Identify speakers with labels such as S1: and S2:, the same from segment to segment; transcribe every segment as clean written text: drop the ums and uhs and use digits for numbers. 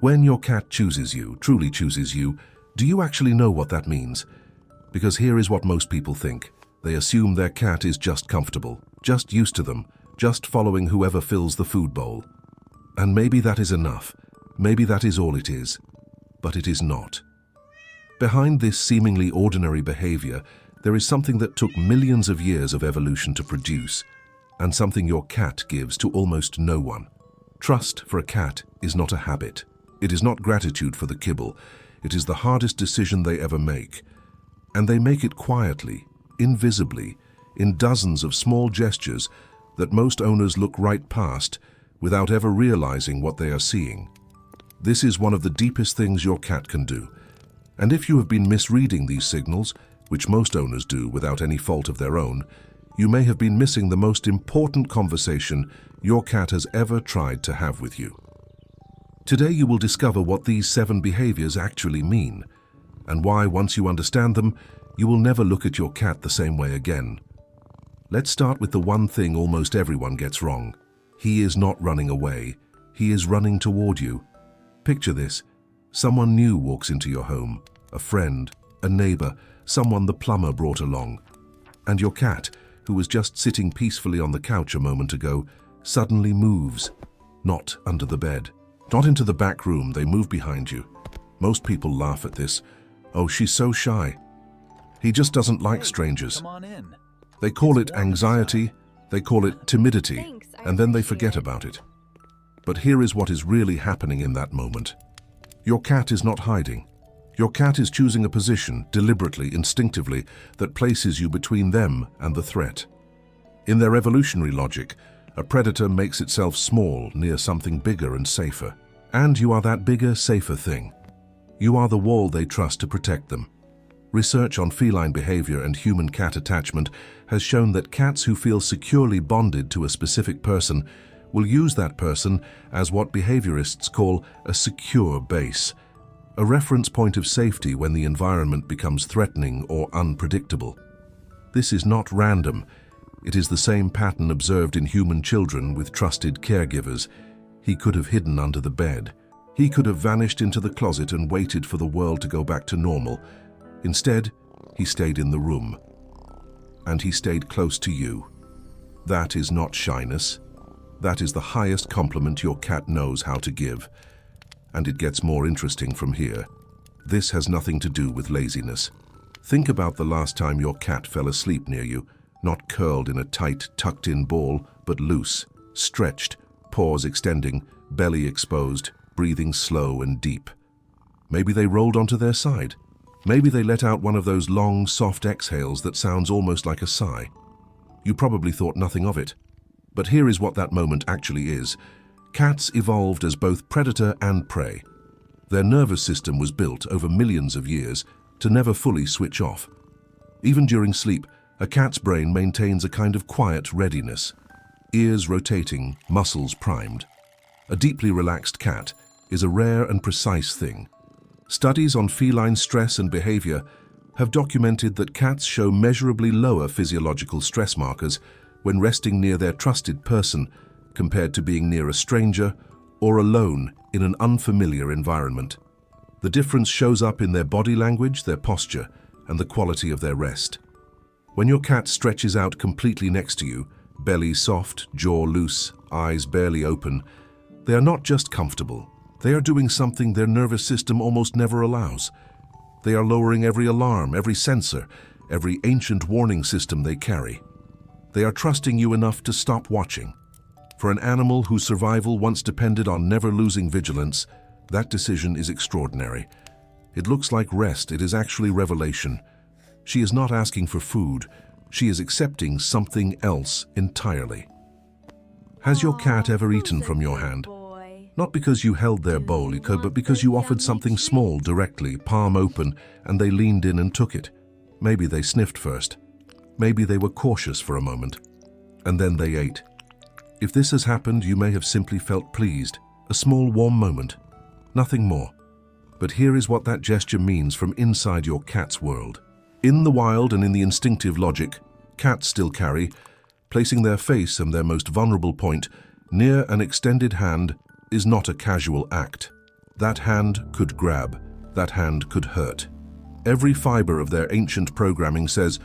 S1: When your cat chooses you, truly chooses you, do you actually know what that means? Because here is what most people think. They assume their cat is just comfortable, just used to them, just following whoever fills the food bowl. And maybe that is enough. Maybe that is all it is. But it is not. Behind this seemingly ordinary behavior, there is something that took millions of years of evolution to produce, and something your cat gives to almost no one. Trust for a cat is not a habit. It is not gratitude for the kibble. It is the hardest decision they ever make. And they make it quietly, invisibly, in dozens of small gestures that most owners look right past without ever realizing what they are seeing. This is one of the deepest things your cat can do. And if you have been misreading these signals, which most owners do without any fault of their own, you may have been missing the most important conversation your cat has ever tried to have with you. Today you will discover what these 7 behaviors actually mean, and why, once you understand them, you will never look at your cat the same way again. Let's start with the one thing almost everyone gets wrong. He is not running away. He is running toward you. Picture this. Someone new walks into your home, a friend, a neighbor, someone the plumber brought along. And your cat, who was just sitting peacefully on the couch a moment ago, suddenly moves. Not under the bed. Not into the back room, they move behind you. Most people laugh at this. Oh, she's so shy. He just doesn't like strangers.
S2: Come on in.
S1: They call it anxiety, they call it timidity, and then they forget about it. But here is what is really happening in that moment. Your cat is not hiding. Your cat is choosing a position, deliberately, instinctively, that places you between them and the threat. In their evolutionary logic, a predator makes itself small near something bigger and safer. And you are that bigger, safer thing. You are the wall they trust to protect them. Research on feline behavior and human-cat attachment has shown that cats who feel securely bonded to a specific person will use that person as what behaviorists call a secure base, a reference point of safety when the environment becomes threatening or unpredictable. This is not random. It is the same pattern observed in human children with trusted caregivers. He could have hidden under the bed. He could have vanished into the closet and waited for the world to go back to normal. Instead, he stayed in the room. And he stayed close to you. That is not shyness. That is the highest compliment your cat knows how to give. And it gets more interesting from here. This has nothing to do with laziness. Think about the last time your cat fell asleep near you, not curled in a tight, tucked-in ball, but loose, stretched, paws extending, belly exposed, breathing slow and deep. Maybe they rolled onto their side. Maybe they let out one of those long, soft exhales that sounds almost like a sigh. You probably thought nothing of it. But here is what that moment actually is. Cats evolved as both predator and prey. Their nervous system was built over millions of years to never fully switch off. Even during sleep, a cat's brain maintains a kind of quiet readiness. Ears rotating, muscles primed. A deeply relaxed cat is a rare and precise thing. Studies on feline stress and behavior have documented that cats show measurably lower physiological stress markers when resting near their trusted person compared to being near a stranger or alone in an unfamiliar environment. The difference shows up in their body language, their posture, and the quality of their rest. When your cat stretches out completely next to you, belly soft, jaw loose, eyes barely open, they are not just comfortable. They are doing something their nervous system almost never allows. They are lowering every alarm, every sensor, every ancient warning system they carry. They are trusting you enough to stop watching. For an animal whose survival once depended on never losing vigilance, that decision is extraordinary. It looks like rest, it is actually revelation. She is not asking for food, she is accepting something else entirely. Has your cat ever eaten from your hand? Not because you held their bowl, but because you offered something small directly, palm open, and they leaned in and took it. Maybe they sniffed first. Maybe they were cautious for a moment. And then they ate. If this has happened, you may have simply felt pleased, a small warm moment, nothing more. But here is what that gesture means from inside your cat's world. In the wild and in the instinctive logic, cats still carry, placing their face and their most vulnerable point near an extended hand is not a casual act. That hand could grab, that hand could hurt. Every fiber of their ancient programming says,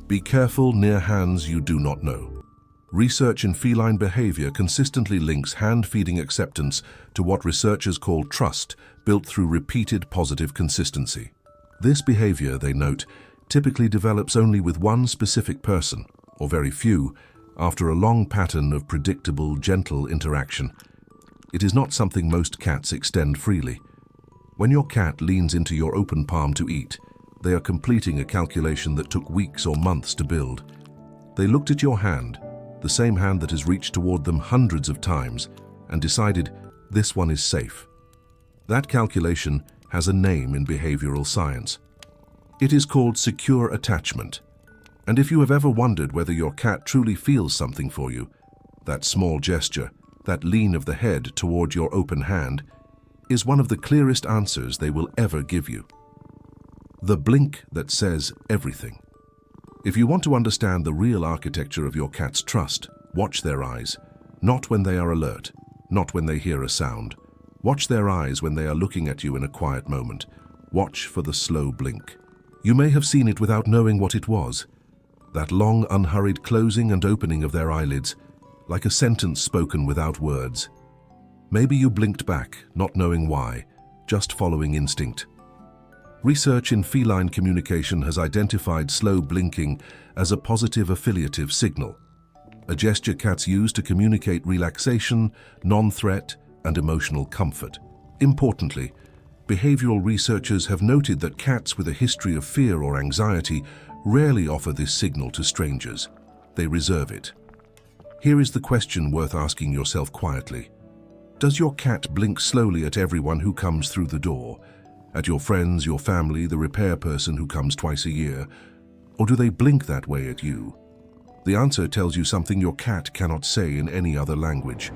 S1: be careful near hands you do not know. Research in feline behavior consistently links hand-feeding acceptance to what researchers call trust, built through repeated positive consistency. This behavior, they note, typically develops only with one specific person, or very few, after a long pattern of predictable, gentle interaction. It is not something most cats extend freely. When your cat leans into your open palm to eat, they are completing a calculation that took weeks or months to build. They looked at your hand, the same hand that has reached toward them hundreds of times, and decided, this one is safe. That calculation has a name in behavioral science. It is called secure attachment. And if you have ever wondered whether your cat truly feels something for you, that small gesture, that lean of the head toward your open hand, is one of the clearest answers they will ever give you. The blink that says everything. If you want to understand the real architecture of your cat's trust, watch their eyes. Not when they are alert, not when they hear a sound. Watch their eyes when they are looking at you in a quiet moment. Watch for the slow blink. You may have seen it without knowing what it was. That long, unhurried closing and opening of their eyelids, like a sentence spoken without words. Maybe you blinked back, not knowing why, just following instinct. Research in feline communication has identified slow blinking as a positive affiliative signal, a gesture cats use to communicate relaxation, non-threat, and emotional comfort. Importantly, behavioral researchers have noted that cats with a history of fear or anxiety rarely offer this signal to strangers. They reserve it. Here is the question worth asking yourself quietly. Does your cat blink slowly at everyone who comes through the door? At your friends, your family, the repair person who comes twice a year? Or do they blink that way at you? The answer tells you something your cat cannot say in any other language.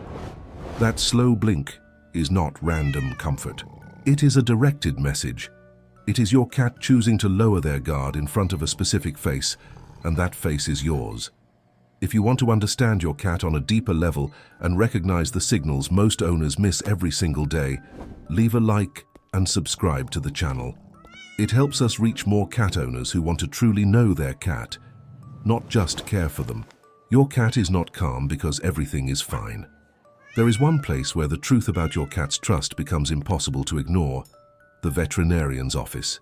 S1: That slow blink is not random comfort. It is a directed message. It is your cat choosing to lower their guard in front of a specific face, and that face is yours. If you want to understand your cat on a deeper level and recognize the signals most owners miss every single day, leave a like and subscribe to the channel. It helps us reach more cat owners who want to truly know their cat, not just care for them. Your cat is not calm because everything is fine. There is one place where the truth about your cat's trust becomes impossible to ignore: the veterinarian's office.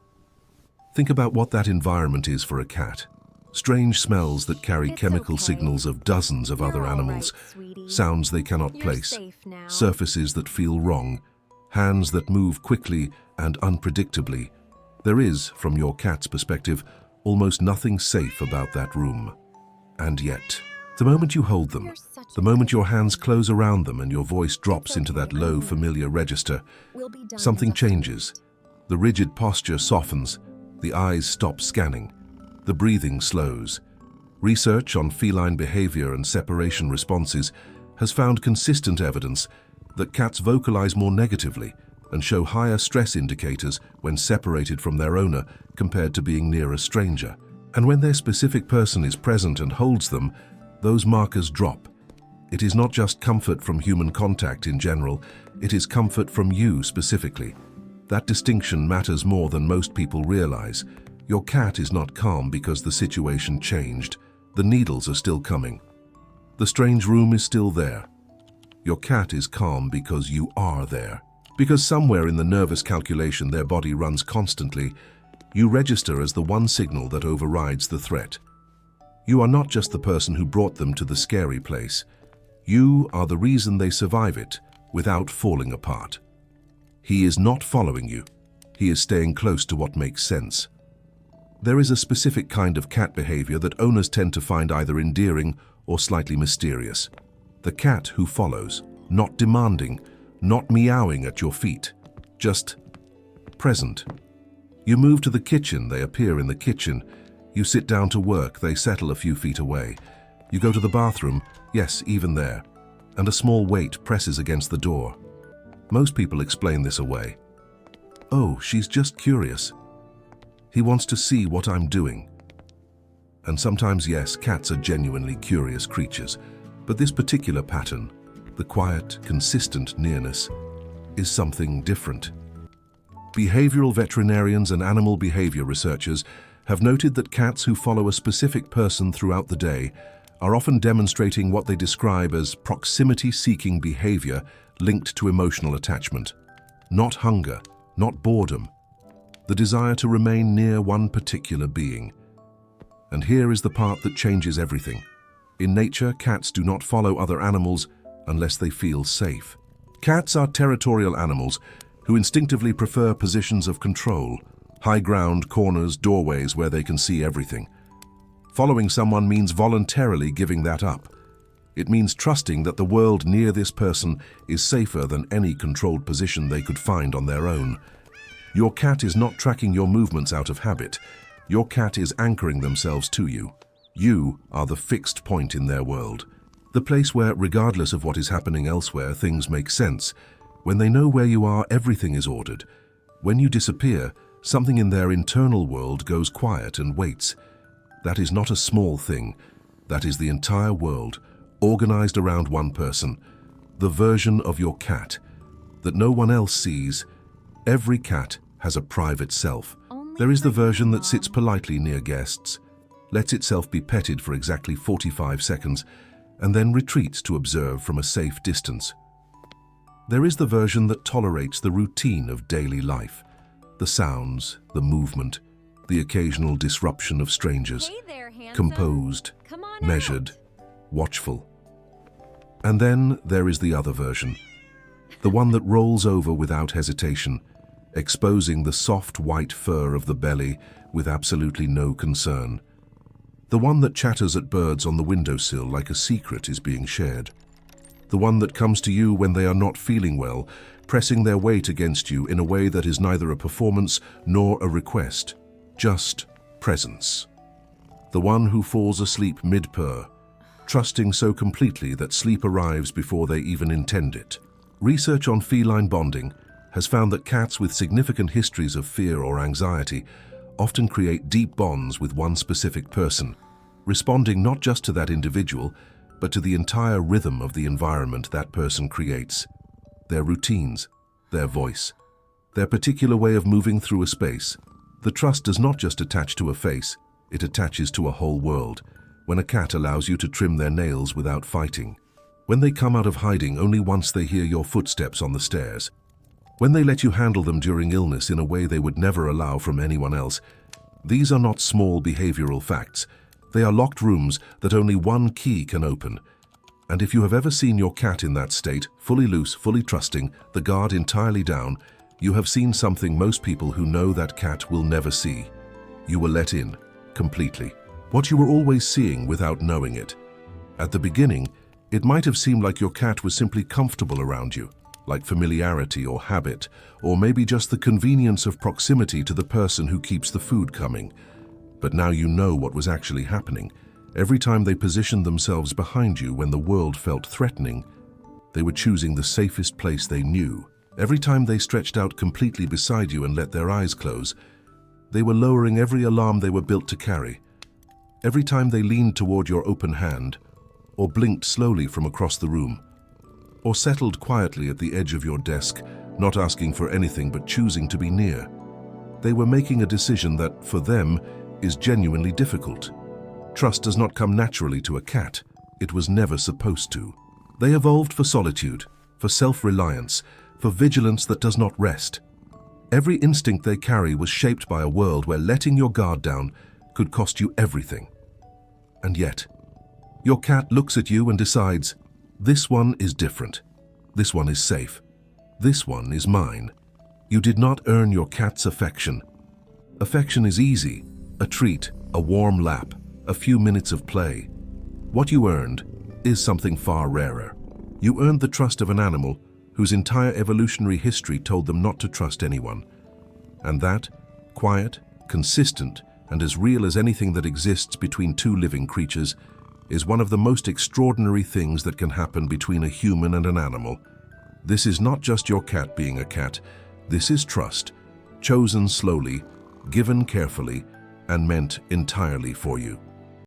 S1: Think about what that environment is for a cat. Strange smells that carry chemical signals of dozens of other animals, sounds they cannot place, surfaces that feel wrong, hands that move quickly and unpredictably. There is, from your cat's perspective, almost nothing safe about that room. And yet, the moment you hold them, the moment your hands close around them and your voice drops into that low, familiar register, something changes. The rigid posture softens, the eyes stop scanning, the breathing slows. Research on feline behavior and separation responses has found consistent evidence that cats vocalize more negatively and show higher stress indicators when separated from their owner compared to being near a stranger. And when their specific person is present and holds them, those markers drop. It is not just comfort from human contact in general, it is comfort from you specifically. That distinction matters more than most people realize. Your cat is not calm because the situation changed. The needles are still coming. The strange room is still there. Your cat is calm because you are there. Because somewhere in the nervous calculation their body runs constantly, you register as the one signal that overrides the threat. You are not just the person who brought them to the scary place. You are the reason they survive it without falling apart. He is not following you. He is staying close to what makes sense. There is a specific kind of cat behavior that owners tend to find either endearing or slightly mysterious. The cat who follows, not demanding, not meowing at your feet, just present. You move to the kitchen, they appear in the kitchen. You sit down to work, they settle a few feet away. You go to the bathroom, yes, even there, and a small weight presses against the door. Most people explain this away. Oh, she's just curious. He wants to see what I'm doing. And sometimes, yes, cats are genuinely curious creatures, but this particular pattern, the quiet, consistent nearness, is something different. Behavioral veterinarians and animal behavior researchers have noted that cats who follow a specific person throughout the day are often demonstrating what they describe as proximity-seeking behavior linked to emotional attachment. Not hunger, not boredom, the desire to remain near one particular being. And here is the part that changes everything. In nature, cats do not follow other animals unless they feel safe. Cats are territorial animals who instinctively prefer positions of control, high ground, corners, doorways where they can see everything. Following someone means voluntarily giving that up. It means trusting that the world near this person is safer than any controlled position they could find on their own. Your cat is not tracking your movements out of habit. Your cat is anchoring themselves to you. You are the fixed point in their world. The place where, regardless of what is happening elsewhere, things make sense. When they know where you are, everything is ordered. When you disappear, something in their internal world goes quiet and waits. That is not a small thing. That is the entire world, organized around one person, the version of your cat that no one else sees. Every cat has a private self. There is the version that sits politely near guests, lets itself be petted for exactly 45 seconds, and then retreats to observe from a safe distance. There is the version that tolerates the routine of daily life, the sounds, the movement, the occasional disruption of strangers, composed, measured, watchful. And then there is the other version, the one that rolls over without hesitation, exposing the soft white fur of the belly with absolutely no concern. The one that chatters at birds on the windowsill like a secret is being shared. The one that comes to you when they are not feeling well, pressing their weight against you in a way that is neither a performance nor a request, just presence. The one who falls asleep mid-purr, trusting so completely that sleep arrives before they even intend it. Research on feline bonding has found that cats with significant histories of fear or anxiety often create deep bonds with one specific person, responding not just to that individual, but to the entire rhythm of the environment that person creates. Their routines, their voice, their particular way of moving through a space. The trust does not just attach to a face, it attaches to a whole world. When a cat allows you to trim their nails without fighting. When they come out of hiding only once they hear your footsteps on the stairs. When they let you handle them during illness in a way they would never allow from anyone else. These are not small behavioral facts. They are locked rooms that only one key can open. And if you have ever seen your cat in that state, fully loose, fully trusting, the guard entirely down, you have seen something most people who know that cat will never see. You were let in, completely. What you were always seeing without knowing it. At the beginning, it might have seemed like your cat was simply comfortable around you, like familiarity or habit, or maybe just the convenience of proximity to the person who keeps the food coming. But now you know what was actually happening. Every time they positioned themselves behind you when the world felt threatening, they were choosing the safest place they knew. Every time they stretched out completely beside you and let their eyes close, they were lowering every alarm they were built to carry. Every time they leaned toward your open hand, or blinked slowly from across the room, or settled quietly at the edge of your desk, not asking for anything but choosing to be near. They were making a decision that, for them, is genuinely difficult. Trust does not come naturally to a cat. It was never supposed to. They evolved for solitude, for self-reliance, for vigilance that does not rest. Every instinct they carry was shaped by a world where letting your guard down could cost you everything. And yet, your cat looks at you and decides, this one is different. This one is safe. This one is mine. You did not earn your cat's affection. Affection is easy, a treat, a warm lap, a few minutes of play. What you earned is something far rarer. You earned the trust of an animal whose entire evolutionary history told them not to trust anyone. And that, quiet, consistent, and as real as anything that exists between two living creatures, is one of the most extraordinary things that can happen between a human and an animal. This is not just your cat being a cat. This is trust, chosen slowly, given carefully, and meant entirely for you.